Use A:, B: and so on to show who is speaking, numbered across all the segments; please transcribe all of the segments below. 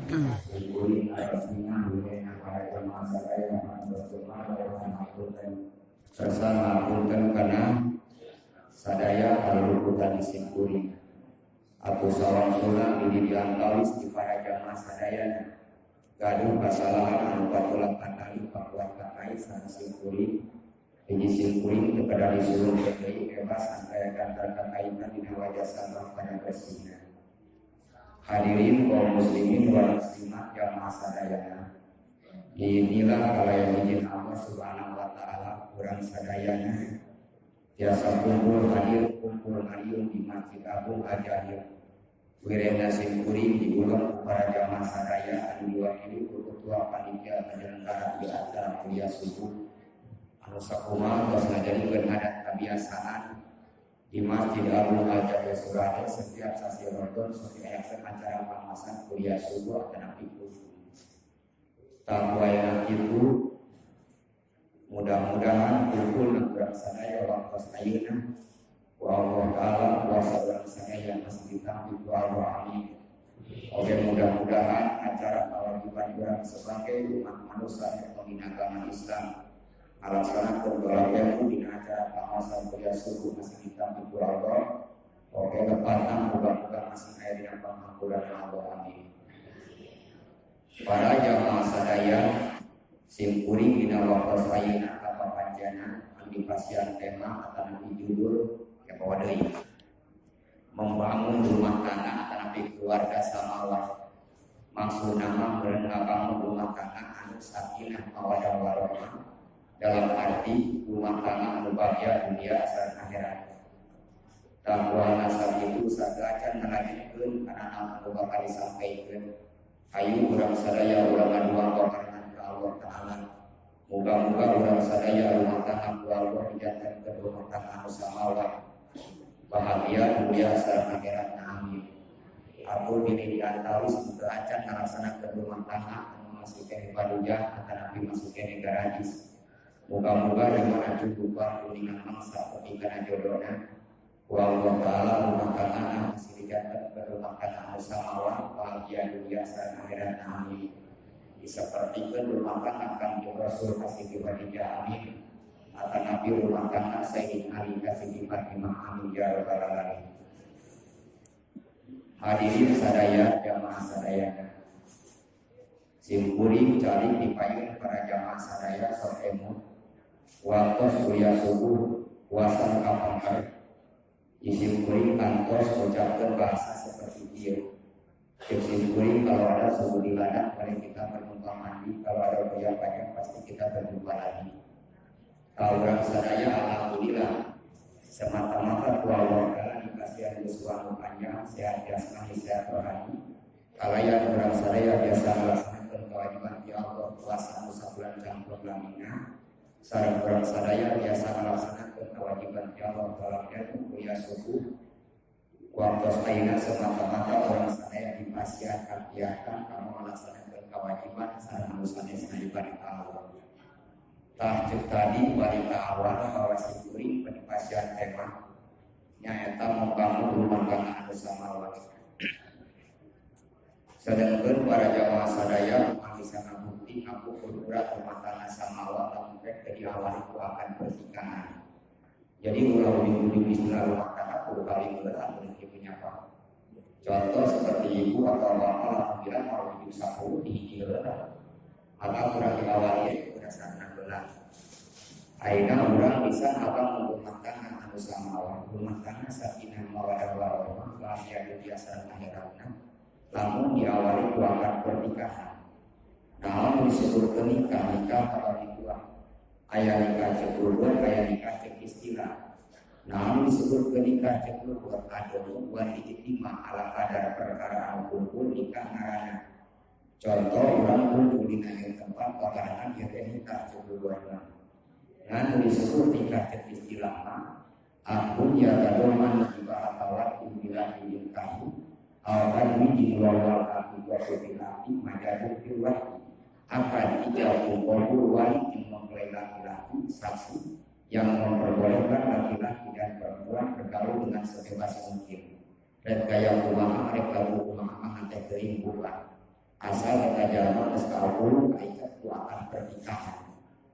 A: Ibu artinya dunia para jemaah saya yang berjemaah dalam ngapunten serta ngapunten karena sadaya kalurutan disingkuri. Aku salam sunnah di diantawis di para jemaah sadayana. Gaduh kesalahan anu patulakan kali pakuat kakai sana singkuri. Hiji singkuri kepada disuruh PDI bebas angkaya kantor kakaitan di wajah sabang pada bersihnya. Hadirin kaum muslimin wal muslimat jamaah sadayana. Inilah kalayan izin Allah Subhanahu wa taala kurang sadayana. Biasa kumpul hadir kumpul hariun di Masjid Agung Ajaib. Wirenda singkuring diulang para jamaah sadaya anu diwakili ku ketua panitia penyelenggara di acara kuliah subuh. Anu sakumaha tos ngajadikeun adat kebiasaan di Masjid Agung Al-Jabal Surabaya setiap sasi Ramadan setiap acara pamasan kuliah subuh akan aktif. Takwaya itu mudah-mudahan kumpul dan sadaya waktu ayeuna wa Allah taala kuasa urang sadaya masih ditampi ku Allah amin. Oke, mudah-mudahan acara kewajiban urang sebagai umat manusia yang agama Islam alasan berdoa di acara pamasan kuliah subuh masih ditampi ku Allah. Oke, tepatnya moga-moga masih air yang penghampuran Allah amin. Para jamaah sadaya simkuring dina waktu sayina apa panjana andi pasian tema atau nanti judul ya bawa deui membangun rumah tangga atau nanti keluarga samawa maksud nama membangun rumah tangga anu sakinah mawaddah warahmah dalam arti rumah tangga anu bahagia dunia asal akhirat. Takwa nasab itu sagacan melanjutkeun kana anu bakal disampaikeun. Ayu urang sadaya urang ngaduang pakarna ka Allah Ta'ala. Moga-moga urang sadaya rumah tangga ku Allah dijadikan rumah tangga anu samawa bahagia dunia sareng akhirat amin. Aku diri diantawis muga acan ngalaksanakeun rumah tangga anu masih paduja atanapi masuk negara garajis. Moga-moga dimana cukupan kuningan mangsa ketinggalan jodohna. Wa Allah Ta'ala rumah tangga masih dijadikan rumah tangga anu samawa bahagia dunia sareng akhirat amin. Disapertikeun rumah tangga Kanjeng Rasul kasih dibadija amin. Atau Nabi rumah tangga Sayyidina Ali kasih dibadija amin ya rabbal alamin. Hadirin sadaya jamaah sadaya. Simkuring cari dipayun para jamaah sadaya sok emu. Waktu kuliah subuh puasa kapangkar. Disimkuring kantos ucapkan bahasa seperti dia. Disimkuring kalau ada subuh di ladang paling kita berjumpa mandi. Kalau ada banyak pasti kita berjumpa lagi. Kalau orang sadaya alhamdulillah semata-mata Allah Ta'ala dikasih anu panjang sehat jasmani sehat rohani. Kalau yang orang sadaya biasa melaksanakan kewajiban di Allah puasa sabulan campur lamina. Sareng orang sadaya biasa melaksanakan kewajiban di Allah dalam kuliah subuh. Waktu ayeuna semata-mata orang sadaya dipasihan kamu melaksanakan kewajiban sareng anu sanes ngajiban ka Allah. Tahajud tadi balik ke awal bahwa simkuring penipasian tema nyaeta membangun rumah tangga anu samawa. Sedangkan para jamaah sadaya bisa ngabukti aku berat rumah tangga samawa lamun jadi awal itu akan pernikahan. Jadi ulah ujung-ujung istilah rumah tangga kudu kali berat untuk punya apa. Contoh seperti ibu atau bapak bilang mau hidup satu di kira atau kurang diawali berdasarkan belah. Aina orang bisa abang rumah tangga anu samawa rumah tangga sakinah mawaddah warahmah bahagia dunia sareng akhiratna. Namun diawali kuakan pernikahan. Namun disebut nikah kalau dikuah. Ayah nikah cek luhur, ayah nikah cek istilah. Namun disebut nikah cek luhur adonu buat ijtima ala kadar perkara anu kumpul nikah ngarana. Contoh orang kumpul di tempat pakarangan yang nikah cek luhur. Namun disebut nikah cek istilah. Akun ya kadoman jika atawat imbilah ingin kamu. Awan wiji wawal aku wasobilati majadu filwati akan ijauh kubur wali yang mempelai laki-laki saksi yang memperbolehkan laki-laki dan perempuan bergaul dengan sebebas mungkin dan gaya kumaha mereka kumaha nanti kerimbukan asal kita jalma geus kaul aikat ku akan pernikahan.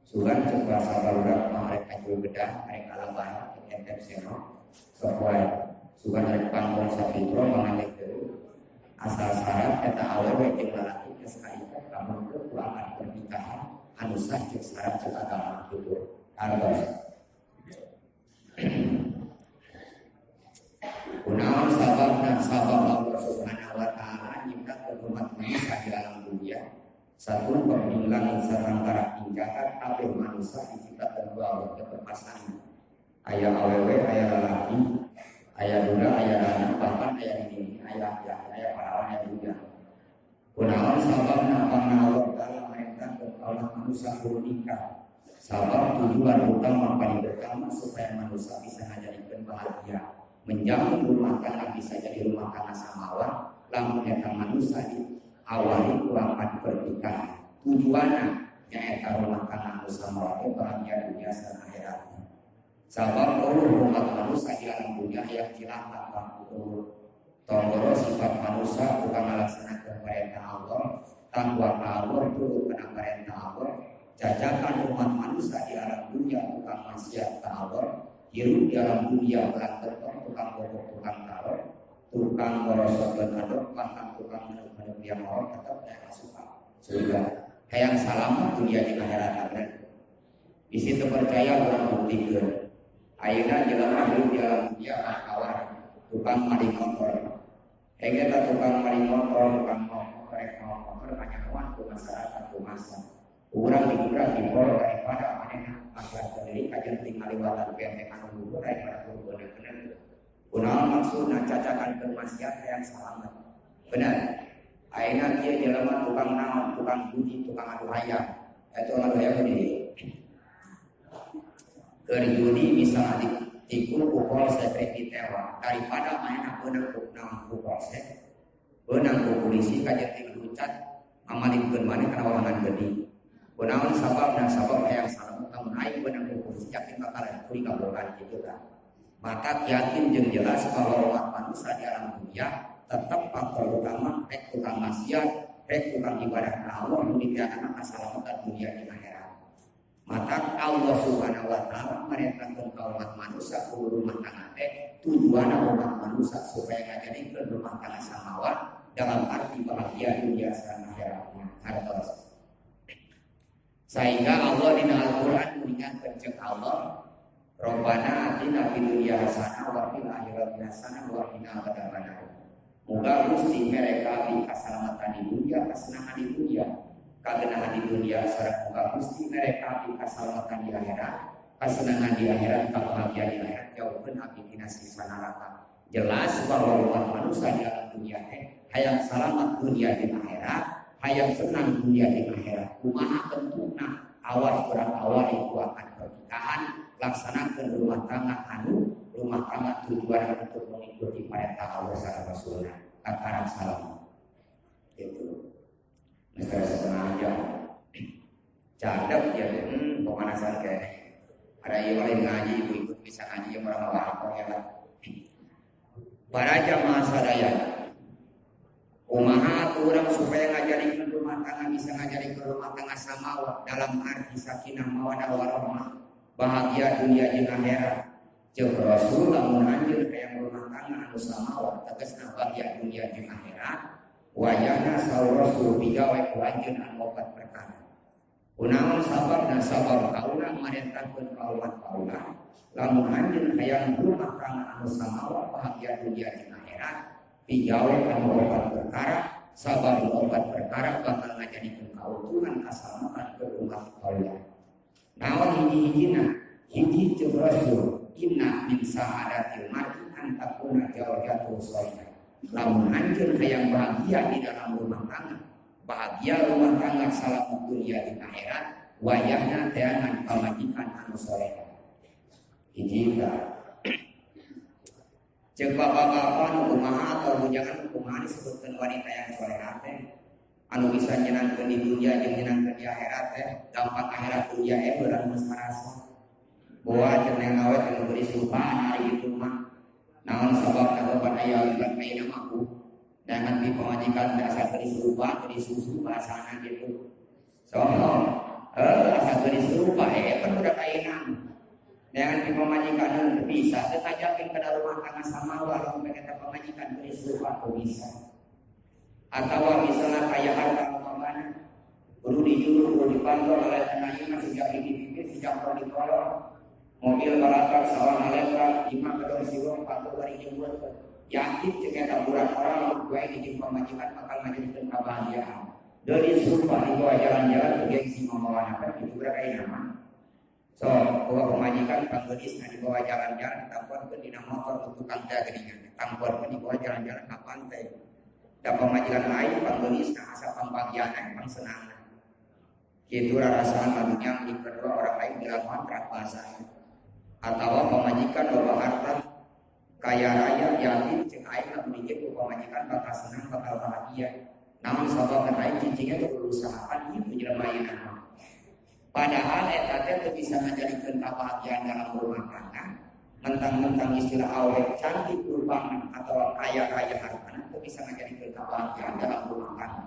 A: Sugan cek bahasa barudak mereka jual bedah mereka lebaran ente seno sesuai sugan rek panggung sapitro mangalek teu asal syarat eta awewe jeung lalaki geus kaikat kamu teu ku akan pernikahan anu sah cek syarat cek agama kitu. Artos kunaon sababna sabab Allah Subhanahu wa taala nyiptakeun umat manusia di alam dunia. Satu pembilang sareng para pinjakan kabeh manusia diciptakeun ku Allah kepasangan. Aya awewe, aya lalaki, aya duda, aya anak, bahkan aya ini, aya parawan, aya duda. Kunaon sababna pangna Allah taala merintahkeun Allah manusia nikah. Sabab tujuan utama paling pertama supaya manusia bisa ngajadikeun bahagia. Menjamin rumah tangga bisa jadi rumah tangga samawa, lamun eta manusia diawali ku akan pernikahan. Tujuanna nyaeta rumah tangga samawa teh bahagia dunia sareng akhirat. Sabab umat manusia di alam dunia yang cilaka waktu tonggoro sifat manusia bukan melaksanakan perintah Allah, tangguh Allah turut kena perintah Allah. Jajakan umat manusia di alam dunia bukan maksiat Allah. Hirup di alam dunia belantar tukang bobok, tukang taruh, tukang merosot dan adok, bahkan tukang menuk yang orang tetap tidak suka. Sudah, hayang salamat dunia di akhirat akhirat. Di situ percaya orang buktikan. Ayeuna jelema hirup di alam dunia kawan, tukang maling motor. Hingga tukang maling motor, tukang motor banyak ku masyarakat ku masa. Urang dikurak di pol daripada manehna masyarakat sendiri kajian tinggal liwatan bentengan luhur daripada bener-bener. Kunaon maksudna cacakan kemaksiatan yang selamat. Benar. Ayeuna kieu jelema tukang naon, tukang judi, tukang adu hayang. Eta adu hayang ini. Keur judi bisa ditipu ku polsek ditewa daripada manehna beunang ku naon ku polsek. Beunang ku polisi kajian tinggal lucat ngamalikeun maneh kana walangan gede. Kunaon sabab dan sabab yang salah kamu naik benang ukur yakin bakalan kuri kabulkan gitu kan. Maka yakin jeung jelas bahwa umat manusia di alam dunia tetap faktor utama rek tukang maksiat, rek tukang ibadah Allah meninggalkan keselamatan dunia di akhirat. Maka Allah Subhanahu wa taala merintahkeun ka umat manusia kudu rumah tangga teh tujuanna umat manusia supaya ngajadikeun rumah tangga samawa dalam arti bahagia dunia sareng akhiratnya. Hartos sehingga Allah di Al-Quran mengingatkan cek Allah Rabbana atina fid dunya hasanah wa fil akhirati hasanah wa qina adzabannar. Moga Gusti mereka di keselamatan di dunia, kesenangan di dunia, kagenahan di dunia sareng moga Gusti mereka di keselamatan di akhirat, kesenangan di akhirat, kebahagiaan di akhirat jauhkeun abi tina siksa neraka. Jelas bahwa umat manusia di alam dunia teh hayang selamat dunia di akhirat. Hayang senang dunia di akhirat. Kumaha bentukna awas berang awal itu akan pernikahan laksanakan rumah tangga rumah tangga tujuan untuk mengikuti perintah Allah dan Rasulnya akan salam itu negara setengah jam cadap ya pemanasan kayak ada yang lain ngaji ibu ikut bisa ngaji yang orang ya para jamaah sadaya kumaha orang supaya ngajarikeun rumah tangga bisa ngajarikeun rumah tangga samawa dalam arti sakinah mawaddah warahmah bahagia dunia jeung akhirat. Jeung Rasul lamun anjeun hayang rumah tangga anu samawa tegasna bahagia dunia jeung akhirat wayahna saur Rasul pigawe ku anjeun anu opat perkara. Kunaon sababna sabab kaula marentahkeun ka umat kaula lamun anjeun hayang rumah tangga anu samawa bahagia dunia jeung akhirat pigawe anu opat perkara sabar opat perkara bakal ngajadikeun kautuhan keselamatan ke umat Allah. Naon hiji-hijina hiji jeung Rasul inna min sa'adatil mar'i an takuna zawjatul shalihah. Lamun anjeun hayang bahagia di dalam rumah tangga, bahagia rumah tangga salamet dunia di akhirat, wayahna teangan pamajikan anu saleh. Hiji cek bapak-bapak anu kumaha atau bujangan kumaha disebutkeun wanita yang salehah teh anu bisa nyenangkeun di dunia jeung nyenangkeun di akhirat teh dampak akhirat dunia beurang geus ngarasa bahwa cenah awet anu beri sumpah hari itu mah naon sabab kadoban aya ulah ayeuna mah Jangan dipemajikan asal beri serupa, beri susu bahasana gitu. So, asal beri serupa kan udah kainan. Jangan dipemajikan bisa, tetapi ke rumah tangga sama walau mereka pemajikan beri serupa tuh bisa. Atau misalnya kayak harta umpamanya, perlu dijulur, perlu dipantau oleh tanahnya sejak ini sejak perlu ditolong. Mobil balatak, sawah elektrik, imam kedong siwong, patuh dari jemur. Yakin jika bulan orang gue di pemajikan bakal menjadikan kebahagiaan. Dari sumpah di bawah jalan-jalan bergengsi ngomong apa itu berkait nama. So, bahwa pemajikan panggelis di bawah jalan-jalan tampon di motor untuk kanta geningan. Tampon di bawah jalan-jalan ke pantai. Dan pemajikan lain panggelis asal pembagianan pang senang. Itu rasa madunya di kedua orang lain bilang kontrak bahasanya. Atau pemajikan bawa harta kaya raya yakin cek aing lamun dikit pemajikan bakal senang bakal bahagia. Namun sabab aing cicingnya itu berusahaan itu jelema ieu. Padahal eta teh bisa menjadikan kebahagiaan dalam rumah tangga. Mentang-mentang istilah awet cantik rupana atau kaya raya hartana itu bisa menjadikan kebahagiaan dalam rumah tangga.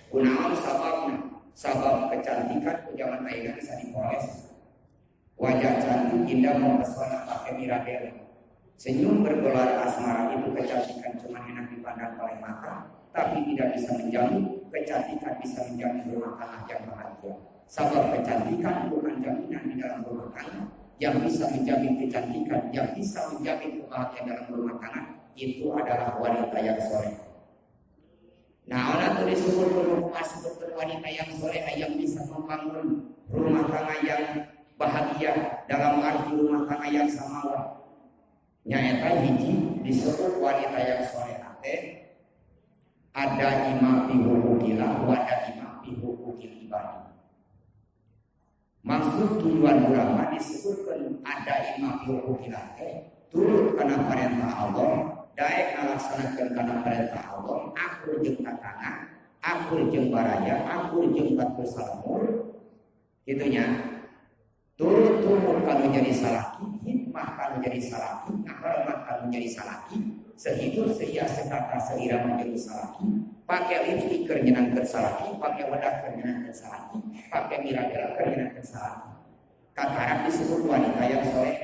A: Kunaon sababna? Sabab kecantikan zaman ayeuna bisa dipoles. Wajah cantik indah mempesona pakai Mirabelle. Senyum bergelar asmara itu kecantikan cuma enak dipandang oleh mata, tapi tidak bisa menjamin kecantikan bisa menjamin rumah tangga yang bahagia. Sabab kecantikan bukan jaminan di dalam rumah tangga. Yang bisa menjamin kecantikan, yang bisa menjamin kebahagiaan dalam rumah tangga itu adalah wanita yang soleh. Nah, orang itu disebut wanita yang soleh yang bisa membangun rumah tangga yang bahagia dalam arti rumah tangga yang samawa. Nyata hiji disebut wanita yang solehah ada imam fi hukukillah wa ada imam fi hukukil ibadi. Maksud tujuan ulama disebutkan ada imam fi hukukillah turut karena perintah Allah, daek ngalaksanakeun karena perintah Allah, akur jeung tatana, akur jeung baraya, akur jeung batur salamur. Gitunya. Turut kalau jadi salaki, hikmah kalau jadi salaki, hormat kalau jadi salaki, sehidup seia sekata seira menjadi salaki, pakai lipstik nyenang ke salaki, pakai wedah nyenang ke salaki, pakai miragel nyenang ke salaki. Katarak disebut wanita yang soleh.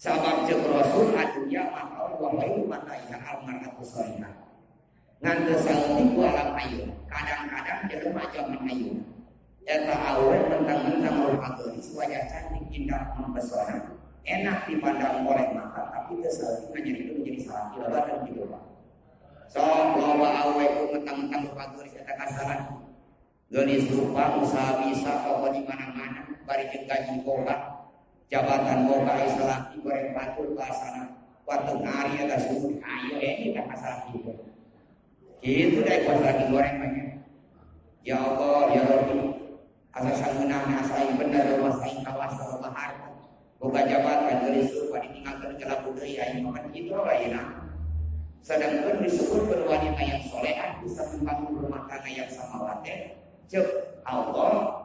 A: Sabab jeung Rasul adunya maka wa bayu mataiha almaratu solihah. Ngan teu saleutik alam ayeuna, kadang-kadang jelema zaman ayeuna eta awet mentang-mentang rupa geulis wajah cantik indah mempesona enak dipandang oleh mata tapi kesalahnya jadi itu menjadi salah loba dan gitu Pak. So loba awet ku mentang-mentang rupa geulis eta kasaran geulis rupa usaha bisa pokok di mana-mana bari jeung gaji boga jabatan boga istilah goreng batur bahasana watu ngari eta subuh ayo kita kasaran gitu. Gitu deh pas lagi goreng banyak. Ya Allah ya Rabbi asal menang asal benar rumah saing kawas sama harta boga jabatan dari suruh ditinggalkan ke labu deui aing mah kitu ayeuna sedangkan disebut wanita yang solehah bisa membangun rumah tangga yang samawati cek Allah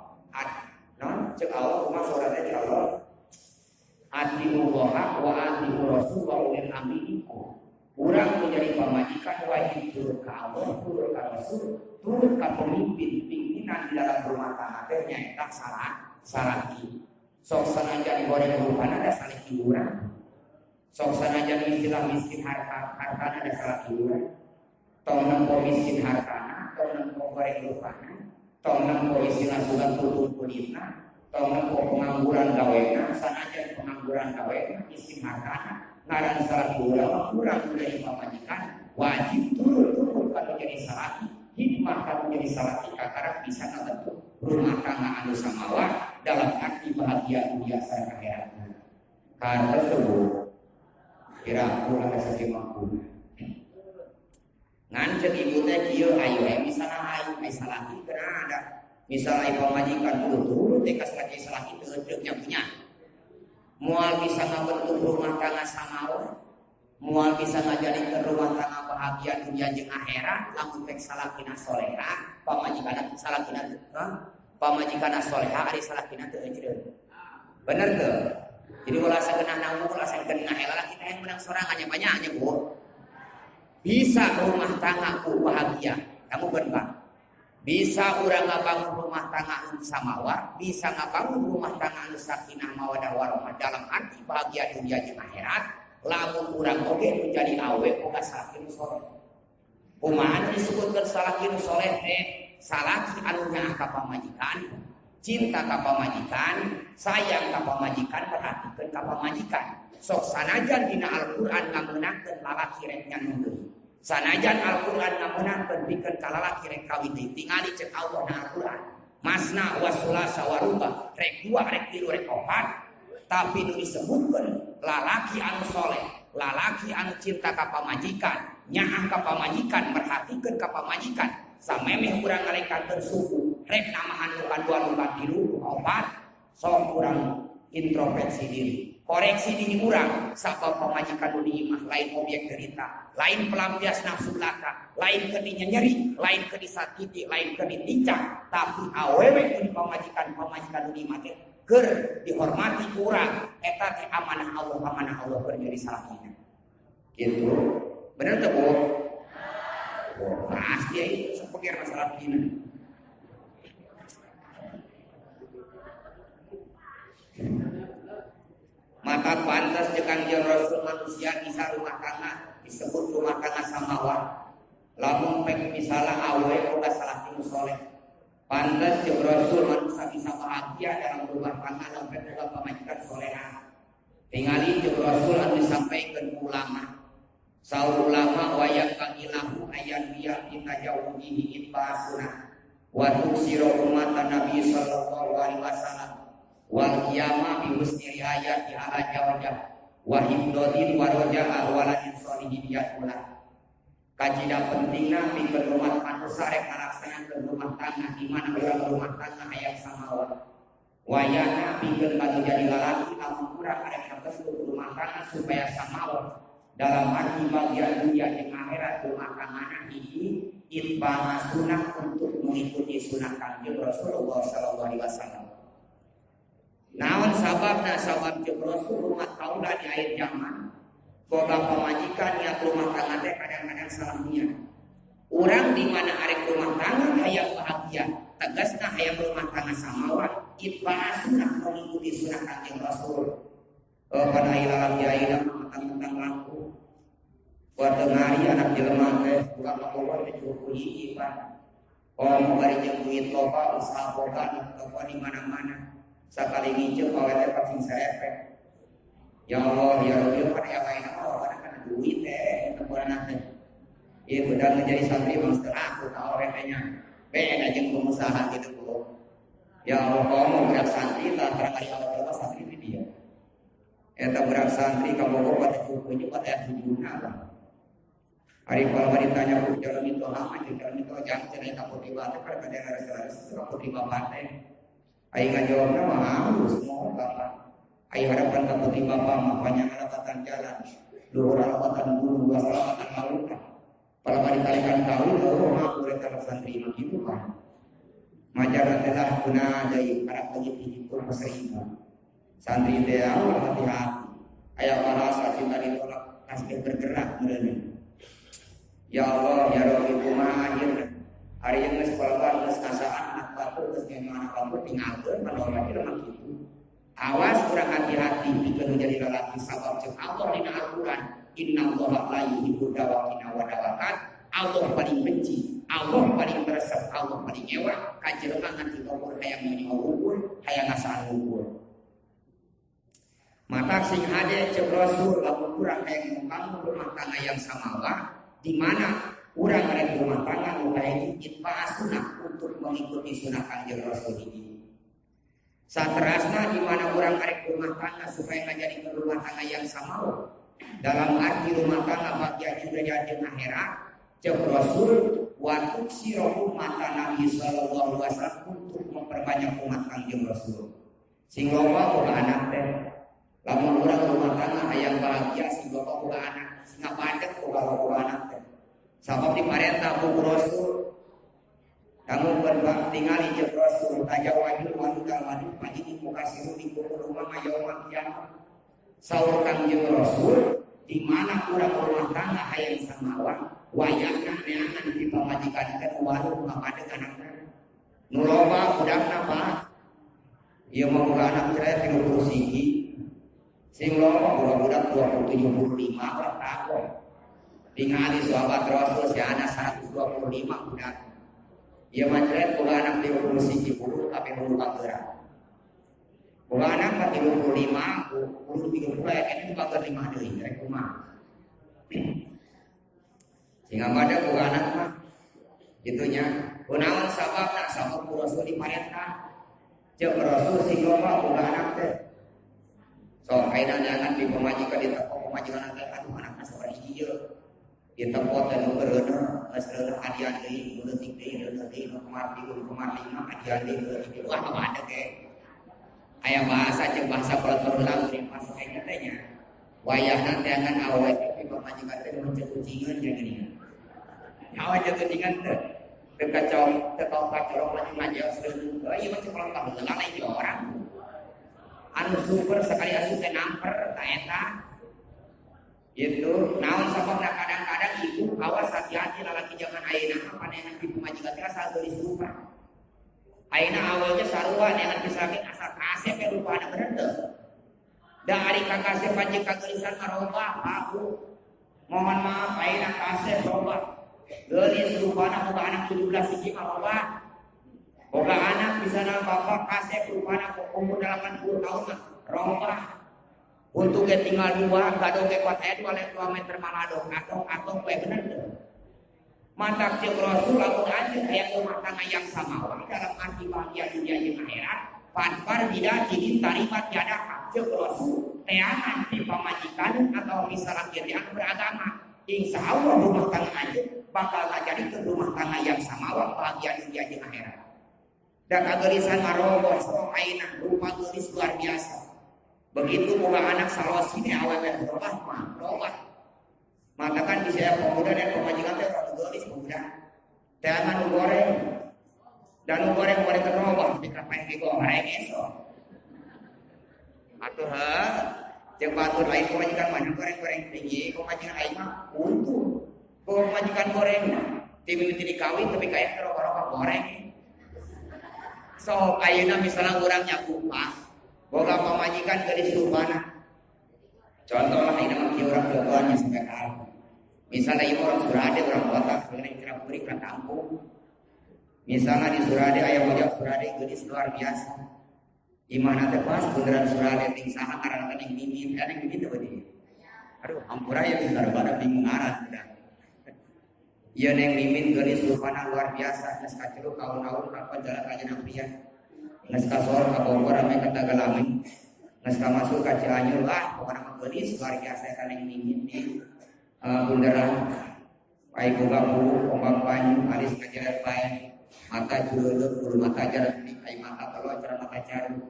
A: cek Allah rumah solatnya cek Allah atiullah wa atiur rasul wa ulil amri minkum. Urang menjadi pemajikan wajib turut ke Allah, turut ke Rasul, turut ke pemimpin pimpinan di dalam rumah tangga teh nyaeta salaki. Sok sanajan goreng rupana ada salaki urang. Sok sanajan istilah miskin hartana ada salaki urang. Tong nempo miskin hartana, tong nempo goreng rupana, tong nempo istilah sudah tutup kulitna, tong nempo pengangguran gawena, sanajan pengangguran gawena miskin hartana. Ngaran salaki ulama kurang dari pemajikan wajib turut kalau jadi salaki hikmah kalau jadi salaki katarak bisa membentuk rumah tangga anu samawa dalam arti bahagia dunia dan akhiratna. Karena tersebut kira kurang saja mampu. Ngan cek ibu teh kieu ayo misalna ayo salaki kena ada misalnya pemajikan turut teh kasih salaki teu nya punya. Mual bisa membentuk rumah tangga samawa, mual bisa ngajadikeun rumah tangga bahagia dunia jeung akhirat, lamun pek salakina solehah, pamajikana solehah ari salakina teu ejreun. Bener teu? Jadi ulah sageunah namu, ulah sageunah heula kita yang menang sorangannya banyaknya, Bu. Bisa rumah tangga ku bahagia. Kamu berbang. Bisa orang ngabangun rumah tangga anu samawa, bisa ngabangun rumah tangga anu sakinah mawaddah warahmah dalam arti bahagia dunia jeung akhirat. Lamun urang oge menjadi awe boga salaki nu soleh. Kumaha disebutkeun salaki nu soleh teh? Salaki anu nyaah ka pamajikan, cinta ka pamajikan, sayang ka pamajikan, perhatikeun ka pamajikan. Sok sanajan dina Al-Qur'an ngameunangkeun lalaki rek nyan deui. Sanajan Al-Qur'an ngameunangkeun pikeun ka lalaki rek kawin deui. Tingali cek Allah na Al-Qur'an. Masna wa sulasa wa ruba, rek 2 rek 3 rek 4. Tapi nu disebutkeun lalaki anu soleh, lalaki anu cinta ka pamajikan, nyaah ka pamajikan, merhatikeun ka pamajikan. Samemeh urang ngalekankeun suku, rek namahan lukan 2 lukan 3 4. Sok urang introspeksi diri. Koreksi diri urang, sabab pamajikan nu diimah lain objek derita, lain pelampias nafsu belaka, lain ke nyeri, lain ke disakiti, lain ke ditincang, tapi awewe di pamajikan nu diimah teh keur dihormati urang, eta teh amanah Allah keur jadi salahina. Gitu. Bener teh, Bu? Oh, pasti itu sepikir masalah ini. Maka pantas jeung Rasul manusia bisa rumah tangga disebut rumah tangga samawa. Lamun pek misalnya awe boga salaki nu soleh. Pantas jeung Rasul manusia bisa bahagia dalam rumah tangga lamun pek boga pamajikan solehah. Tingali jeung Rasul anu disampaikeun ulama. Saur ulama wayang kangilahu ayan biya kita jauhihi itbasuna. Wa tuksiru ummatan Nabi sallallahu alaihi wasallam. Wal qiyamah bi husni riayati ala jawajah wa hibdodin wa roja'a waladin solihin yatula. Kajida pentingna pikeun rumah tangga sarek ngalaksanakeun rumah tangga di mana urang rumah tangga hayang samawa. Wayana pikeun batu jadi lalaki lamun urang arek ngakeun rumah tangga supaya samawa. Dalam arti bagian dunia yang akhirat rumah tanggana hiji itbana sunah untuk mengikuti sunah Kanjeng Rasulullah sallallahu alaihi wasallam. Naon sababna sabab jeung Rasul rumah tangga di akhir zaman boga pamajikan niat rumah tangga teh kadang-kadang salah niat. Urang di mana arek rumah tangga hayang bahagia, tegasna hayang rumah tangga samawa, itbana sunah mengikuti sunah Kanjeng Rasul. Pada ilalang ayeuna matang-matang lampu. Buat tengari anak jelema teh buka pakowan teh cukup hiji Pak. Mau bari jeung duit loba usaha boga toko di mana-mana. Sakali ngiceu awe teh pasti saepek. Ya Allah ya Rabbi pada aweuna mah kana duit teh temurana teh. Ieu budak menjadi santri mangster aku ka awe teh nya. Beda jeung pengusaha gitu Bu. Ya Allah mau budak santri tah barangkali awe santri di dia. Eta budak santri kabogo pada kukunya pada tujuna lah. Hari kalau ditanya ku jalan itu lama jalan itu jangan cerita putih batu kan ada harus putih bapak aing ngajawabna mah halus semua bapak aing harapan ka putih bapak mah banyak alapatan jalan luhur alapatan gunung dua alapatan laut kalau ditalikan tahu oh mah urang kana santri mah kitu kan majar telah guna deui para penyidik pun masih santri teh hati-hati aya bahasa cinta ditolak pasti bergerak meureun. Ya Allah ya Rabbi kumaha akhirna hari yang geus balbar geus kasaan anak batur geus ngemana kamu tinggalkeun panora ieu mah kitu. Awas urang hati-hati pikeun menjadi lalaki sabab jeung Allah dina Al-Qur'an innallaha la yuhibbu dawaqina wa dawaqat. Allah paling benci, Allah paling resep, Allah paling nyewa ka jelema ngan umur hayang nyawa ukur, hayang ngasaan ukur. Mata sing hade jeung Rasul lamun urang hayang membangun rumah tangga yang samawa di mana urang ada rumah tangga mulai itba'ah sunah untuk mengikuti sunah Kanjeng Rasul ini. Saterasna di mana urang ada rumah tangga supaya menjadi rumah tangga yang samawa. Dalam arti rumah tangga bagian dunia jeung akhirat, jeung Rasul wa tuksiru mata Nabi sallallahu alaihi wasallam untuk memperbanyak umat Kanjeng Rasul. Sing loba boga anak teh. Lamun urang rumah tangga hayang bahagia sing loba boga anak. Singga padet boga anak teh. Sabab diparentah ku Rasul. Kamu berbak tingali jeung Rasul tajawajul wanita wanita pagi mukasiru di rumah yaumul kiamat. Saur Kanjeng Rasul di mana kurang rumah tangga hayang samawa wayahna neangan di pamajikan teh warung ngapadeg anakna nu loba budakna Pak ieu mah boga anak cerai 30 siji sing loba budak 25 lah takon ningali sahabat Rasul si anak 125 budak ieu mah cerai boga anak 30 siji puluh tapi hulu kageura boga anak mah 35 puluh 30 aya keneh kageura 5 deui rek kumaha sehingga pada boga anak mah gitunya kunaon sababna sabab Rasul diparentah jeung Rasul sing loba boga anak teh sok ayeuna neangan di pamajikan di toko pamajikan teh aduh anakna sabaraha ieu di tempat teh nu beureuneun geus reueuh hadiah deui leutik deui reueuh deui nu kumarti mah hadiah deui leutik deui wah ada ge aya bahasa jeung bahasa kolot ulang di pas kayak teh nya wayahna teh akan awewe di pamajikan teh mencepucingeun jeung geuning nyawa jeung geuningan teh teu kacau maju maju seueur ieu mah cuma tahu lain di orang anu super sekali asup teh namper ta eta gitu naon sababna kadang-kadang ibu awas hati-hati lalaki zaman ayeuna panehan di pamajikan teh asal geulis rupa ayeuna awalnya sarua neangan pisahkeun asal kasep we rupana bener teu da ari kakasep panjang kageurisan marobah aku mohon maaf ayeuna kasep robah geulis rupana boga anak 17 hiji marobah boga anak bisana bapak kasep rupana umur 80 tahun robah untuk tinggal 2 gadong ke kuat aya 2 meter maladong atong we bener teu matak jeung Rasul lamun anjeun aya rumah tangga yang samawa dalam arti bahagia dunia jeung akhirat fanfar tidak jadi tarimat jadaka jeung Rasul teangan di pamajikan atau misalnya yang beragama insya Allah rumah tangga anjeun bakal jadi ke rumah tangga yang samawa bahagia dunia jeung akhirat dan kageurisan maroboh sok ayeuna rupa geulis luar biasa begitu boga anak salosi teh awewe robah matakan bisa pemuda dan pemajikan teh rada geulis pemuda teh anu goreng dan nu goreng kerobah di kapaeh digoreng esok atuh jeung batur lain pemajikan mah goreng tinggi pemajikan lain mah untung pemajikan goreng ti mimiti dikawin tapi kayak kerobah goreng sok ayeuna misalnya urang nyakupa boga pamajikan geulis rupana contoh lah ini mah kieu urang jagoannya sampai ka misalnya ieu orang Surade orang kota keuneng kira beurik ka kampung misalnya di Surade aya wajah Surade geulis luar biasa imana teh pas beneran Surade ting saha ngaranna Neng Mimin Neng Mimin teh beuti aduh hampura ya daripada bingung ngaran udah ieu Neng Mimin geulis rupana luar biasa geus kaceluk kaun-kaun ka jalan Raja Napian geus ka Sor ka Bogor ame ka Tagalangi geus ka masuk ka Cianjur lah pokona mah geulis luar biasa ka Neng Mimin di bundaran pai boga bulu ombak banyu alis kajalan bae mata juleuleuk bulu mata jalan di ai mata telo cara mata caru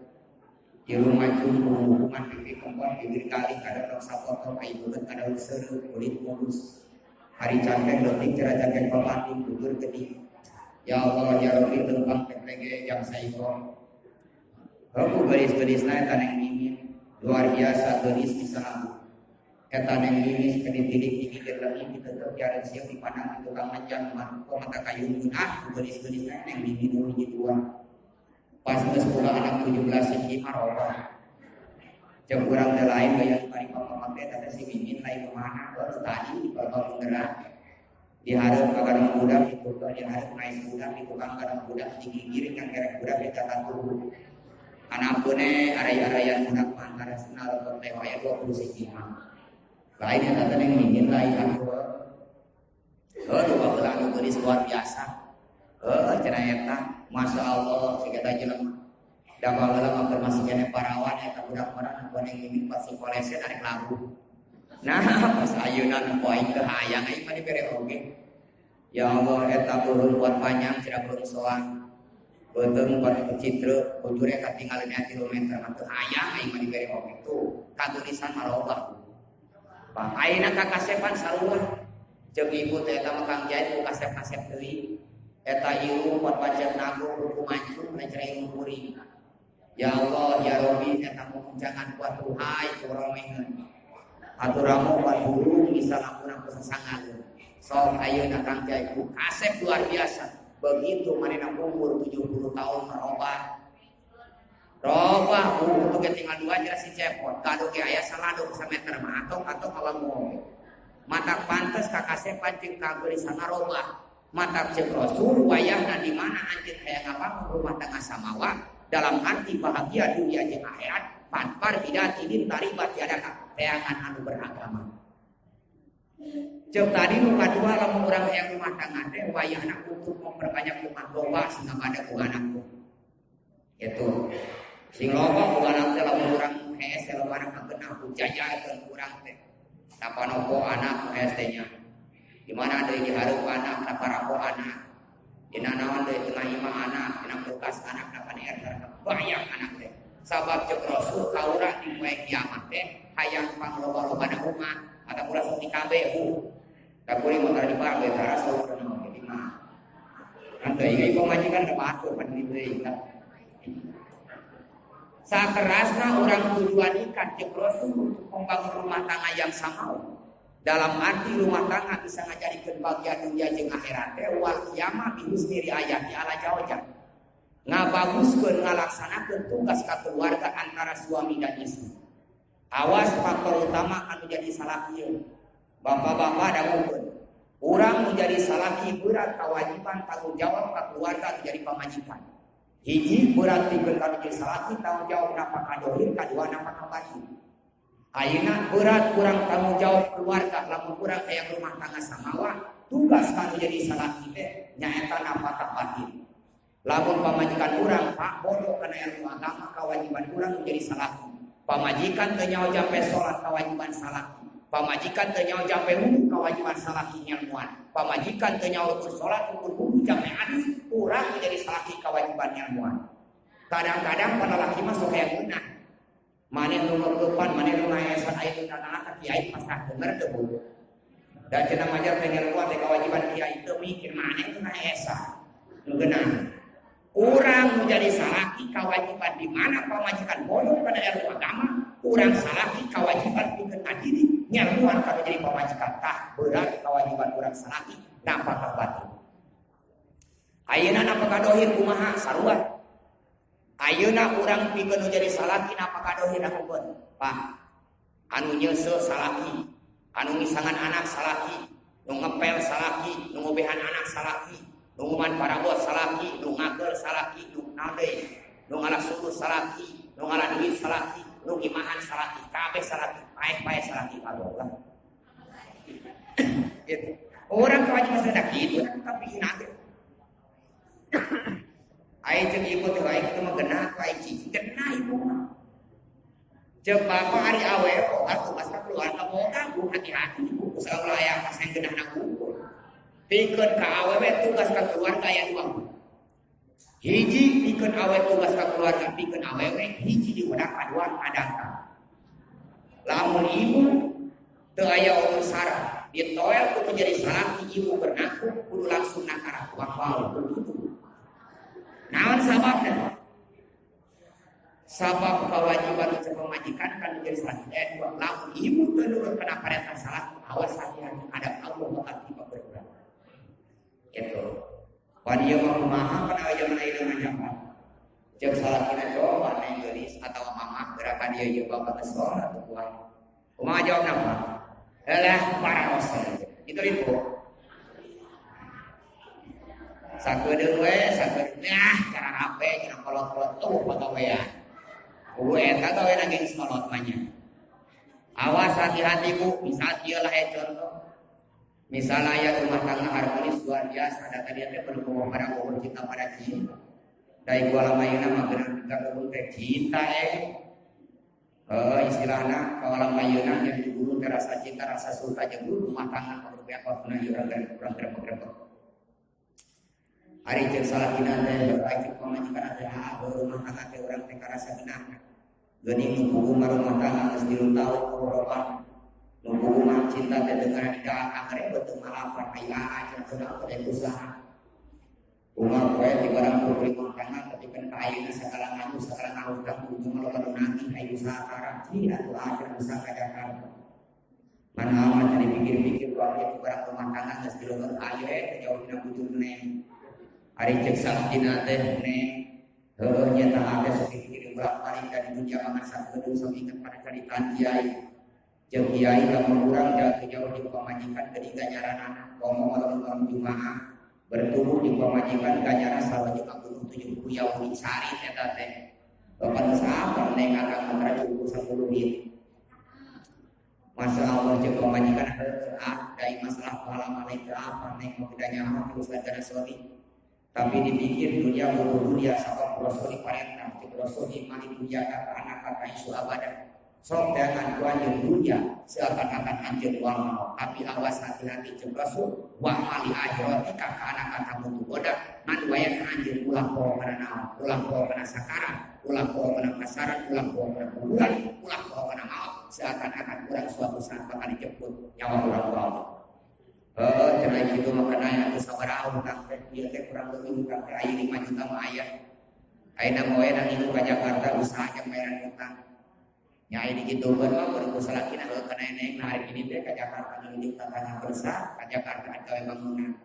A: di rumah cumbu hubungan pipi kompon bibir kali kada rok sapotong ai beukeut kada seureut kulit mulus hari cangkeng leutik cara cangkeng pamati gugur gede ya Allah ya Rabbi tengkang keplege yang saiko aku geulis-geulisna eta Neng Mimin luar biasa geulis bisa lampu eta Neng Mimin kedididik digigir lagi ditutup jalan siap dipandang di tukang manjang mata kayu geulis-geulisna Neng Mimin nu hiji dua pas geus boga anak 17 hiji marobah jeung urang teh lain gaya bari pamamak teh teh si Mimin lain kumaha tadi di balbal gerak dihareup ka gadang budak itu dihareup ngais budak di tukang gadang budak digigir yang gerek budak eta tatu anakkeun araya-arayan budak antara senal teh aya 20 hiji mah lain yang datang yang ingin lain aku lupa berlalu gelis luar biasa cenah eta masya Allah siketa jelema da baheula mah masih kene parawan eta budak-budak nu yang ingin pasti kolesen arek lagu nah pas ayeuna nu poe teu hayang aing mah dibere oge ya Allah eta ulun buat panjang cira belum soang beuteung buat citra ujure katinggalan 3 kilometer mah teu hayang aing mah dibere oge tuh kageurisan marobah ayeuna kakasepan sarua jeung ibu teh eta mah Kang Jait ku kasep-kasep deui eta ieu buat pajak nago kudu maju ngecerai ngumpuri ya Allah ya Rabbi eta muncangan kuat tuhai kuromengeun aturamu buat burung bisa lampuna kesasangan. Sok ayeuna Kang Jai ku kasep luar biasa. Begitu manehna umur 70 tahun merubah. Robah untuk tinggal 2 aja si cepot. Kado ge aya saladok sameter mah atok kawangun. Mata pantes ka kasep pancing ka geulisan robah. Mata cek Rasul wayahna di mana anjeun hayang ngabangun rumah tangga samawa dalam arti bahagia dunia jeung akhirat. Panpar tidak tidin taribat tiada kateangan anu beragama. Cek tadi nu kadua lamun urang hayang rumah tangga teh wayahna untuk memperbanyak rumah domba sehingga ada ku anakku. Itu sing loba ku anak teh lamun urang hese loba anak kenal ku jajakeun urang teh. Tapanopo anak hese nya. Di mana deui dihareup anak taparapo anak. Dina naon deui tengah imah anak, dina kulkas anak dapan banyak anak teh. Sabab cek Rasul kaurang di poe kiamat teh hayang pangloba-lobana umat atau ulah sok dikabe tak boleh motor di bae tara saur jadi mah kan teh ieu majikan da batu pan di deui kan sakerasna urang tujuan ikan cek Rasul untuk membangun rumah tangga yang sama dalam arti rumah tangga bisa ngajadikeun bagian dunia jeung akhirat teh wal kiamat bihusni riayati ala jawab ngabaguskeun ngalaksanakeun tugas keluarga antara suami dan istri. Awas faktor utama anu jadi salaki. Bapak-bapak dangukeun. Urang menjadi salaki berat kewajiban tanggung jawab ka keluarga menjadi pamajikan. Hiji berat pikeun ka jadi salaki tanggung jawab nafkah dohir, kadua nafkah batin. Ayeuna berat kurang tanggung jawab keluarga lamun urang hayang rumah tangga samawa, tugas kanu jadi salaki teh nyaeta nafkah batin. Lamun pamajikan urang pak bodoh kana ilmu agama kewajiban urang menjadi salaki. Pamajikan teu nyaho jampe salat kewajiban salaki. Pamajikan teu nyaho jampe wudu kewajiban salaki nyamuan. Pamajikan teu nyaho salat ukur wudu jampe hadis urang menjadi salaki kewajiban nyamuan. Kadang-kadang para laki mah sok hayang geunah. Maneh nu ngeupan, maneh nu ngaesan aya tanda ka kiai pasah bener teu bu. Dan cenah majar teh ngeluar teh kewajiban kiai teu mikir maneh nu ngaesan. Nu geunah. Urang menjadi salaki kewajiban di mana pamajikan bodoh pada ilmu agama, urang salaki kewajiban pikeun kadiri nyamuan ka jadi pamajikan tah berat kewajiban urang salaki nafkah batin. Ayeuna nafkah dohir kumaha sarua? Ayeuna urang pikeun jadi salaki nafkah dohir nakukeun? Pak, anu nyeuseul salaki, anu misangan anak salaki, nu ngepel salaki, nu ngobehan anak salaki. Nunguman para bos salaki, nu ngagel salaki, nu nade, nu ngalah suruh salaki, nu ngalah duit salaki, nu imahan salaki, kabeh salaki, pae-pae salaki kagolah. Gitu. Orang kewajiban sedekah itu tapi nanti. Ai jeung ibu teh bae kitu mah genah ka cici, genah ibu mah. Jeung bapak ari awe atuh masa keluarga boga bu hati-hati ibu salah aya kasih genah na kumpul. Pikeun ka awewe tugas ka keluarga aya dua. Hiji pikeun awewe tugas ka keluarga, pikeun awewe hiji di udah kaduan adangka. Lamun ibu teu aya urus sarah, ditoel kudu jadi salaki ibu bernaku kudu langsung nakara waqal kudu. Naon sababna? Sabab kewajiban untuk pemajikan kan menjadi salaki. Lamun ibu teu nurut kana perintah salaki, awas hati-hati ada Allah bakal tiba berurang. Gitu. Paniya mah kumaha kana zaman ieu ngajaban. Cek salakina coba naik geulis atawa mamah gerakan dia ieu bapak kesol atuh kuat. Kumaha jawabna Pak? Elah paraos. Itu itu. Sakedeung we, cara ape cara kolot-kolot tuh pagawean. Eta gawe naging kolot mah nya. Awas hati-hati Bu, misal ieu lah contoh. Misalnya ya rumah tangga harmonis luar biasa, ada tadi ada pendukung pada umur cinta pada cinta. Dari gua lama ini mah benar juga umur cinta istilahnya kalau lama ini yang dulu rasa cinta rasa suka aja dulu rumah tangga kalau apa pun aja orang gerepek. Hari cek salah kita ada baik pemajikan ada rumah tangga ada orang teka rasa genah. Geni nunggu rumah tangga harus dirutau koroban. Nunggu rumah cinta dan dengar di dalam akhirnya betul malapar ayah aja sudah pada usaha rumah kue di barang publik makanan tapi kan kayaknya sekarang aku tak ujung kalau nanti kayu usaha karang tidak tuh akhirnya usaha Jakarta Mana aman jadi pikir-pikir keluarga barang rumah tangga geus dileueur ayo jauh dina bujur neng. Ari cek sakina teh neng. Heueuh nya tah ade sok pikir bolak-balik ka di dunia mangasa gedung sok inget pada caritaan kiai. Jeung kiai lamun urang jauh di pamajikan ketiga nyaranana ngomong malam Jumaah bertemu di pamajikan ganjaran salawat jeung gunung 70 yaumi sari eta teh. Bapak sahabat neng akang mantra cukup 10 menit. Masya Allah cek pemajikan dari masalah pahala malaikat apa neng mau bedanya apa terus ada sorry tapi dipikir dunia butuh dunia sama brosuri parentah cek brosuri mani dunia kata anak kata isu abadan sok jangan tuanjir dunia seakan-akan anjir uang mau tapi awas hati-hati cek brosur wa mali akhirat kata anak kata mutu bodak man wayan anjir ulah poho kana naon ulah poho kana sakaran ulah poho kana pasaran ulah poho kana kuburan ulah poho kana maut seakan-akan kurang suatu saat bakal dijemput nyawa kurang Allah. Cerai gitu makanya itu sabaraha utang teh ieu teh kurang lebih utang teh aya 5 juta mah aya. Ayeuna moe nang hidup ka Jakarta usaha jeung bayaran utang. Nya aya digitukeun mah baru kusalakina heuh kana eneng nah hari ini teh ka Jakarta nuju ka tanah besar ka Jakarta atuh bangunan.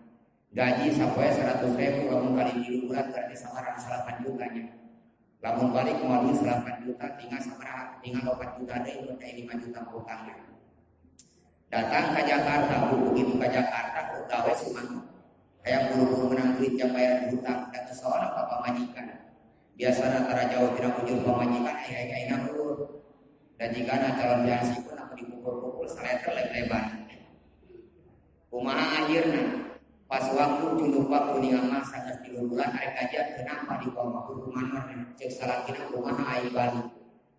A: Gaji sapoe 100.000 lamun kali 3 bulan berarti sabaraha 8 juta nya. Lamun balik modal 8 juta tinggal sabaraha tinggal 4 juta deui teh 5 juta utangna. Datang ke Jakarta, begitu ke Jakarta gawe suman. Aya buru-buru menang duit yang bayar hutang dan seorang bapak majikan. Biasana antara jauh tidak muncul pamajikan aya ngurus. Dan jika calon biasi pun aku dipukul-pukul saleter leban. Kumaha akhirna pas waktu junub waktu di amal sangat 3 bulan arek kajian kenapa di bawah hukuman cek salakina kumaha ai balik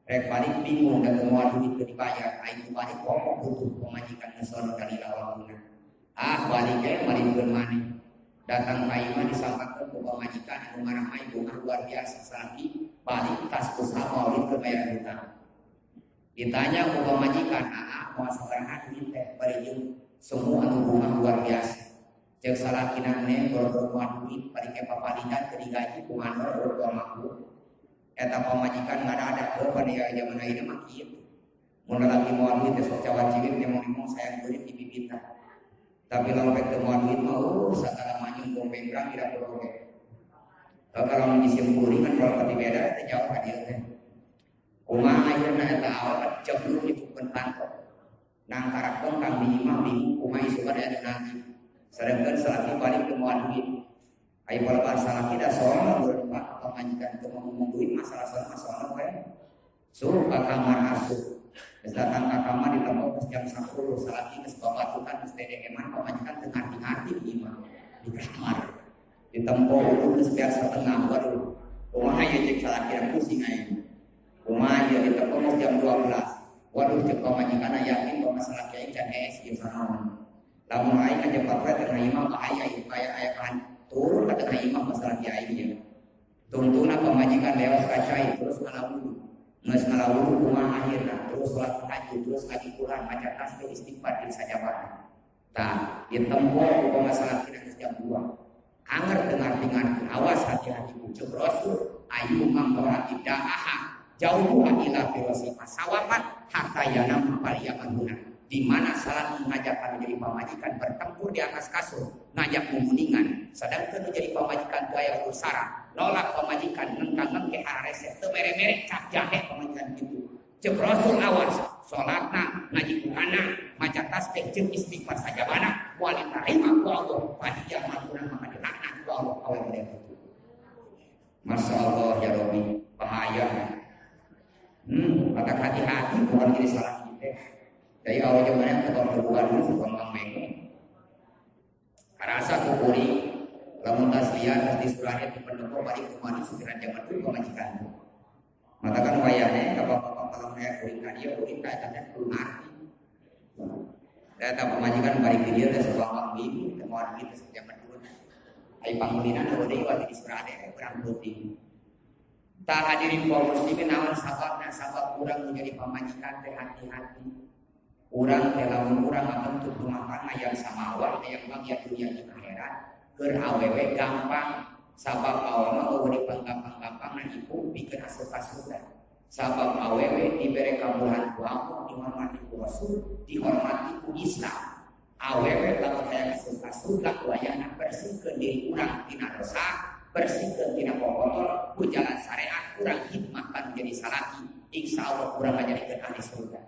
A: rek balik bingung dan semua duit teu dibayar ai balik ngomong butuh pemajikan ngesono kali lawangna baliknya malikeun maneh datang ka imah disampaikan ke pemajikan anu ngaramai bunga luar biasa salaki balik tas usaha maulid teu bayar hutang ditanya ke pemajikan moal sabaraha duit teh bari semua anu bunga luar biasa cek salakina neng berbuat duit balik papalidan teu digaji ku manor berbuat makhluk eta pamajikan ngada-ada heuh pada zaman ayeuna mah kieu mun lagi moal duit sok cawan cingit teh mau sayang duit di bibitna tapi lamun rek teu moal duit mah sagala manyun gombeng berang ira beroge kalau disimpulin kan kalau pati beda teh jauh ka dieu teh kumaha ayeuna eta awal cebluk ditukeun kantor nang karakon kang di imah bingung kumaha isukan aya nanti sedangkan selagi balik ke moal duit ai balbar salah tidak soal berempat pemajikan teu ngomong duit masalah soal we suruh ka kamar asuh geus datang ka kamar di tempat jam 10 salaki geus babatukan geus dedengeman pemajikan teu ngarti-ngarti di imah di kamar di tempo geus biasa setengah baru kumaha ye cek salaki pusing aing kumaha ye di tempo jam 12 waduh cek pemajikan yakin bahwa salaki aing can es ieu sanaon lamun aing aja patwe tengah imah bahaya aya kan turun ke tengah imam masalah kiai dia. Tuntuna pemajikan lewat kacai terus ngalawudu. Ngeus ngalawudu kumaha akhirna terus salat tahajud terus ngaji Quran maca tasbih istighfar di sajabana. Tah, ditempo ku masalah kira jam 2. Anger dengar-dengar awas hati-hati cek Rasul ayu mangkora idaaha jauh ila firosi masawapat hatta yanam paliyamanuna. Di mana salat mengajarkan menjadi pemajikan bertempur di atas kasur ngajak memuningan sedangkan menjadi pemajikan gaya usara nolak pemajikan nengkang-nengke harese teu mere-mere cap jahe pemajikan gitu cek Rasul awas salatna ngaji Qur'anna maca tasbih jeung istighfar sajabana moal ditarima ku Allah padiya manguna maka dilaknat ku Allah awe bener masyaallah ya Rabbi bahaya maka hati-hati bukan jadi salah kita dari awal zaman tahun kedua dulu suka ngomong rasa kupuri lamun taslian terus disurahnya di pendopo balik ke mana sekiranya zaman dulu pemajikan matakan wayahnya bapak-bapak kalau mereka kuring dia kuring kaya katanya kuring arti data pemajikan balik ke dia dan sebuah bibi temuan kita sejak dulu ayo panggulinan ada waktu disurahnya kurang putih tak hadirin kaum muslimin nawan sababna sabab kurang menjadi pemajikan hati-hati urang lamun urang ngabentuk rumah tangga yang samawat yang bagian dunia di akhirat keur awewe gampang sabab awal mah eueuh dipanggap-panggapang ibu bikin asup kasuda Sabab awewe diberi kabulahan ku Allah, dihormati ku Rasul, dihormati ku Islam. Awewe lamun hayang suka surga wayahna bersihkeun diri urang tina dosa, bersihkeun tina kotor ku jalan syariat, urang hikmah kan jadi salaki. Insyaallah urang ngajadikeun ahli surga.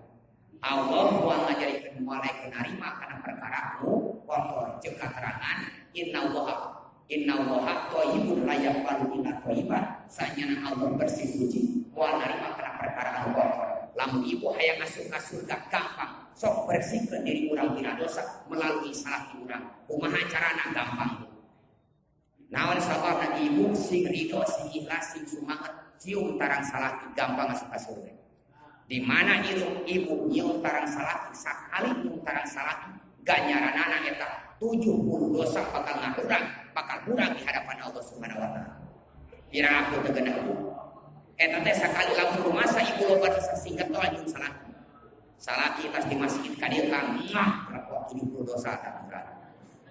A: Allah moal ngajadikeun moal narima kana perkaramu kotor jeung katerangan innallaha thayyibun la yaqbalu illa thayyiban. Sanyana Allah bersih suci moal narima kana perkara anu kotor. Lamun ibu hayang asup ka surga gampang, sok bersihkeun diri urang tina dosa melalui salaki urang. Kumaha carana gampang. Naon sababna ibu sing ridho, sing ikhlas, sing sumanget cium tarang salaki gampang asup ka surga. Di mana ibu nyium tarang salaki, sakali nyium tarang salaki ganjaranana eta 70 dosa bakal kurang di hadapan Allah Subhanahu wa taala. Kira aku teu geunah bu. Eta teh sakali lamun rumasa ibu loba singkat tol nyium salaki. Salaki tas di masjid ka dieu Kang, repot 70 dosa tak berat.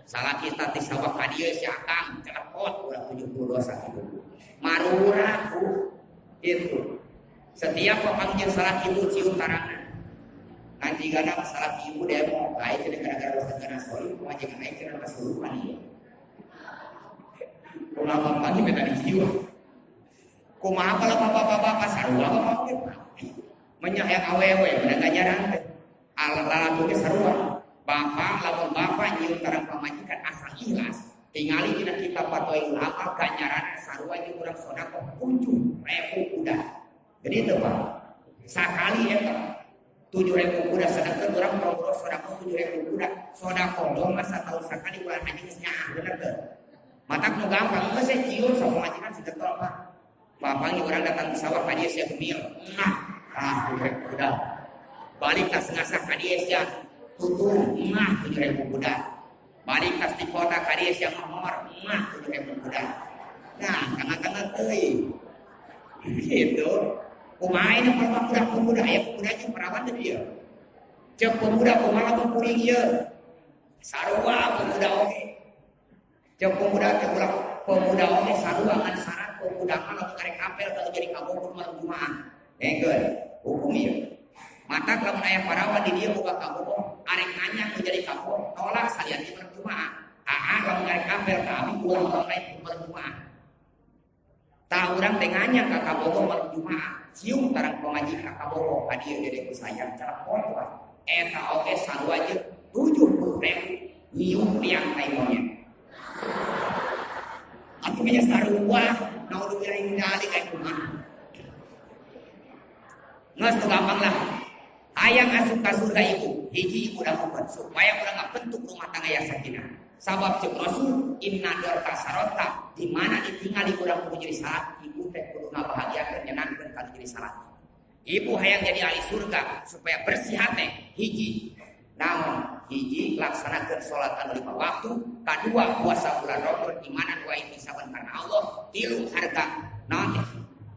A: Salaki tas di sawah ka dieu si Akang, repot urang 70 dosa kitu. Marurah bu. Itu. Setiap papangjing salaki ibu cium tarangna. Nanti gana salaki ibu demo baik gara-gara dosa kana sori, papangjing aing kana kasurupan ieu. Ulama pagi beta dicium. Kumaha kalau bapak-bapak sarua bapak menyayang awewe bener ganjaran teh. Lalaki ge sarua. Bapak lamun bapak nyium tarang pamajikan asal ikhlas, tingali dina kitab Fatwaul Amal ganjaran sarua jeung urang sedekah 7.000 kuda. Jadi itu Pak. Sakali eta 7.000 kuda sedekah urang ngurus sedekah 7.000 kuda. Sedekah dong masa tahun sakali bulan haji geus nyaah bener teu. Matak nu gampang geus cium sok pamajikan sedekah Pak. Bapak orang datang ke sawah kadieu sia gemil. Kuda. Balik tas ngasah kadieu sia tutul. 7.000 kuda. Balik tas di kota kadieu sia mamor. 7.000 kuda. Nah, kangen-kangen teuing. Gitu. Kumaha ini pemuda aya pemuda jeung perawan teh dieu. Ceuk pemuda kumaha lamun kuring ieu? Sarua pemuda oge. Ceuk pemuda teh ulah pemuda oge sarua ngan syarat pemuda mah lamun karek apel kalau jadi kabur malam Jumaah. Engkeun hukum ieu. Mata lamun aya parawan di dieu boga kabur, arek nanya ku jadi kabur, tolak salian di malam Jumaah. Lamun karek apel ka abi ulang tahun lain malam Jumaah. Tah urang teh nganya ka kabogo malam Jumaah. Cium tarang pengaji ka kabogo ka dieu dedek sayang cara kotor. Eta oge sarua jeung 70.000 nyium liang tai monyet. Aku punya sarua, naudzubillah min dzalik kayak kumaha. Nges gampang lah. Hayang asup ka surga ibu, hiji ibu da mumpet supaya urang ngabentuk rumah tangga yang sakinah. Sabab cek Rasul inna darka sarota di mana ditinggali urang kudu jadi salat, ibu teh kudu ngabahagiakeun nyenangkeun ka jadi salat. Ibu hayang jadi ahli surga supaya bersih hate, hiji. Namun hiji laksanakeun salat anu 5 waktu, kadua puasa bulan Ramadan di mana dua itu saban karena Allah, tilu harga naon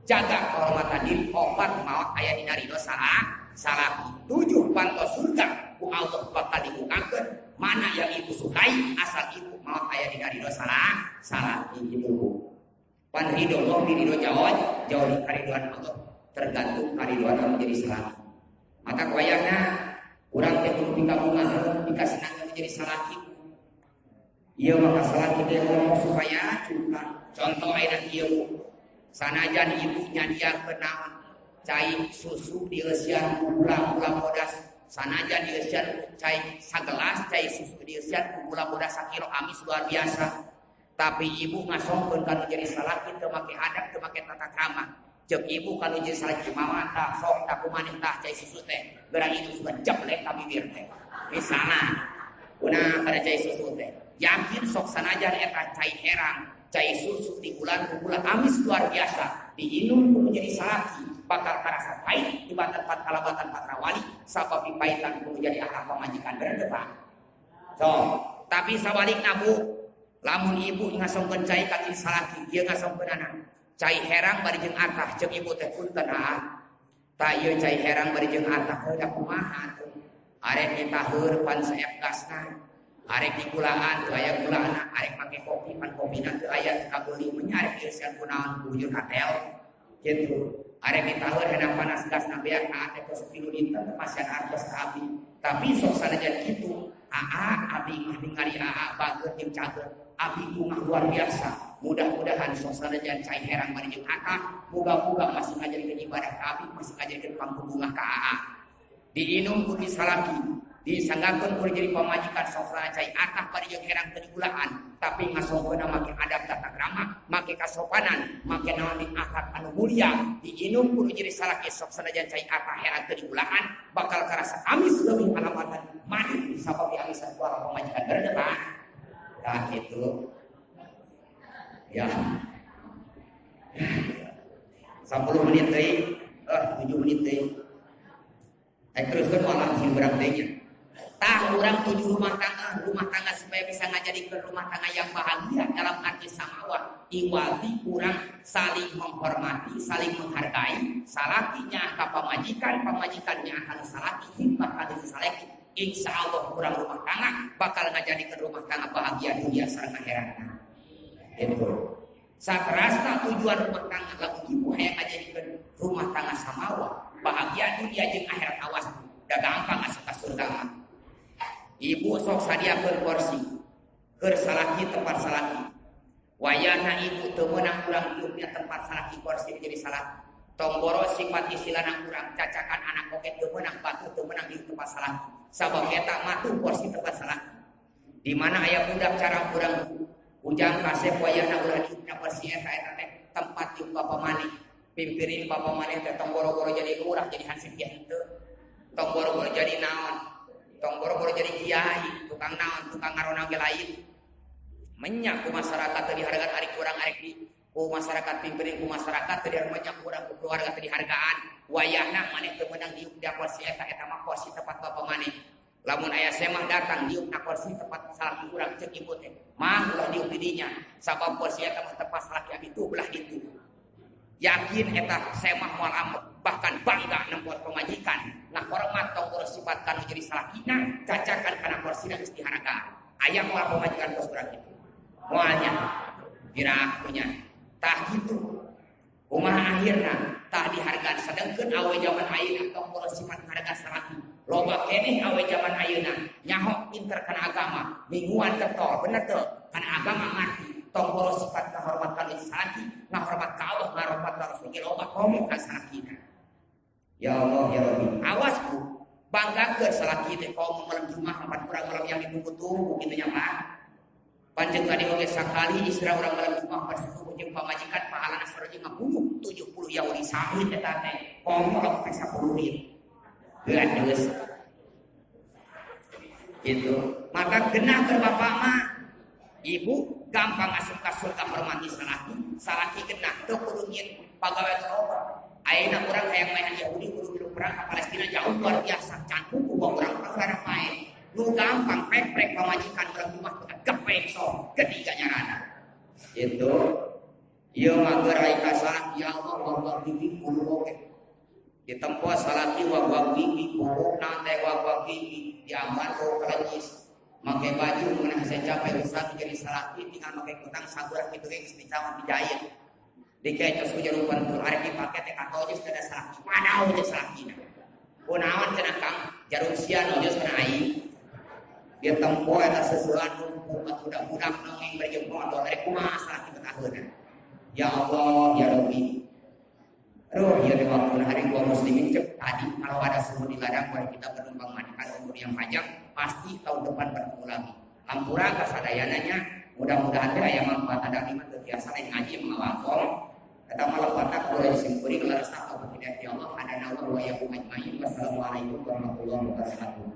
A: jaga kehormatan diri, opat maot aya dina ridho salah 7 pantos surga ku Allah bakal dibukakeun mana yang ibu sukai asal ibu maot aya dina ridho salah ibu. Pan ridho Allah di ridho jauh di kariduan Allah tergantung kariduan Allah menjadi salah. Maka wayahna urang teh kudu pikabungan dikasih nangga menjadi salaki. Ieu maka salaki teh ngomong supaya cukup. Contoh ayeuna ieu sanajan ibunya dia kenaon cai susu dieusian gula bodas, sanajan dieusian cai sagelas cai susu dieusian gula bodas sakilo amis luar biasa. Tapi ibu ngasongkeun kana jadi salaki teu make adab teu make tata krama. Cek ibu kalau jadi salaki mama tah sok tak kumaneh tah cai susu teh geura itu suka jeblek ka bibir teh. Misalna kuna kada cai susu teh yakin sok sanajan eta cai herang cai susu di bulan amis luar biasa diinum ku menjadi salaki bakal karasa pahit di tempat kalabatan patrawali sabab paitan ku menjadi akal pamajikan berdepan. So, tapi sabalikna bu, lamun ibu ngasongkeun cai ka salaki ieu ngasongkeun anak cai herang bari jeung atah ceuk ibu teh punten tah ieu cai herang bari jeung atah da kumaha tuh arek ditaheur pan saep gasna arek digulaan teu aya gulaana arek make kopi pan kopina teu aya kabeuli menyarek ieu sian kunaon bujur katel kitu Arek ditaheur hendak panas gas nabeak ate kos 3 liter pasien artos abi. Tapi sok sanajan kitu, abi mah ningali bageut jeung cageut. Abi kumah luar biasa. Mudah-mudahan sok sanajan cai herang bari jeung muga-muga masih ngajarikeun ibadah ka abi, masih ngajarikeun pambungah ka diinum ku disalaki, disanggakeun ku jadi pamajikan sok sanajan cai bari jeung herang teu digulaan, tapi ngasongkeuna make adab tata krama, make kasopanan, make naon di akhlak anu mulia, diinum kudu jadi salaki sok sanajan cai herang teu digulaan, bakal karasa amis leuwih alamatan mani sabab diamisan ku pamajikan bener Pak. Nah gitu. Ya. 10 menit deui, 7 menit deui. Teruskeun malah sing berang deui nya. Tah urang tuju rumah tangga supaya bisa ngajadikeun rumah tangga yang bahagia dalam arti samawa. Iwati urang saling menghormati, saling menghargai, salakinya ka pamajikannya akan salaki himbah ka salaki. Insyaallah urang rumah tangga bakal ngajadikeun rumah tangga bahagia dunia sareng akhiratna. Itu. Saterasna tujuan rumah tangga lamun ibu hayang ngajadikeun rumah tangga samawa, bahagia dunia jeung akhirat awas. Da gampang asup ka surga. Ibu sok sadiakeun kursi keur salaki tempat salaki. Wayahna ibu teu meunang urang diupnya tempat salaki kursi jadi salaki. Tongboro sifat istilahna urang cacakan anak oke teu meunang batu teu meunang di tempat salaki. Sabab eta matu kursi tempat salaki. Di mana aya budak cara urang ujang kasep wayahna urang diupnya kursi eta teh tempat di bapa maneh. Pimpirin bapa maneh teh tongboro-boro jadi lurah jadi hansip henteu. Tongboro-boro jadi naon? Tongboro-boro jadi kiai, tukang naon, tukang ngarona ge lain. Menyak ku masyarakat teu dihargaan ari kurang arek di ku masyarakat pimpirin ku masyarakat teu dihargaan kurang ku keluarga teu dihargaan. Wayahna maneh teu meunang diuk da kursi eta mah kursi tempat bapa maneh. Lamun aya semah datang diuk na kursi tempat salaki urang ceuk ibu teh. Mah ulah diuk di dinya. Sabab kursi eta mah tempat salaki abi tuh belah ditu. Yakin eta semah moal amat bahkan bangga nempot pemajikan. Nah hormat tonggoro sifat kanu jadi salakina cacakan kana kursina geus dihargaan. Aya moal pemajikan kos urang kitu. Moalnya dirakunya. Tah kitu. Kumaha akhirna tah dihargaan sadengkeun awe zaman ayeuna tonggoro sifat harga salaki. Loba keneh awe zaman ayeuna nyaho pinter kana agama, mingguan tetol bener teu kana agama ngarti. Tonggoro sifat kahormatan salaki, ngahormat ka Allah, ngahormat ka Rasul, loba komo ka salakina. Ya Allah ya Rabbi, awas Bu, banggakeun salaki teh kaum malam Jumat 4 urang malam yang ditunggu-tunggu kitu nya Pak. Panjang tadi oge sakali isra urang malam Jumat bersuku jeung pamajikan pahalana sareng ngabunuh 70 Yahudi sahid eta teh. Kaum malam teh 10 rit. Geus. Gitu. Maka genah keur bapak mah ibu gampang asup ka surga hormati salaki genah teu kudu nyin pagawe coba. Ayeuna urang hayang main Yahudi kudu hidup perang ka Palestina jauh luar biasa can kuku urang perang pae. Nu gampang prek pamajikan urang rumah gepek sok ketiga nyarana. Itu ieu mah gerai ka salaki ya Allah wa bibi kudu oge. Ditempo salaki wa bibi kudu nate wa bibi diaman ko kalajis. Make baju mengenai saya capek usah jadi salaki tinggal make kutang saburan kitu ge geus dicawan dijahit. Diketos ku jarupan ku arek dipake teh kato geus kada salaki. Manaon teh salakina. Kunaon cenah Kang jarum sian geus kana aing. Dia tempo eta sesuean umat budak-budak nongeng bari jeung motor rek kumaha salaki betaheuna. Ya Allah ya Rabbi. Aduh ya di waktu hari kaum muslimin cek tadi kalau ada suhu di ladang boleh kita bernumpang mandikan umur yang panjang pasti tahun depan bertemu lagi. Hampura kasadayananya mudah-mudahan teh aya manfaat ada lima biasa lain ngaji mawakol. Eta malah watak boleh disimpuri kelar saka hidayah Allah hadana wa yakum ajmain. Wassalamualaikum warahmatullahi wabarakatuh.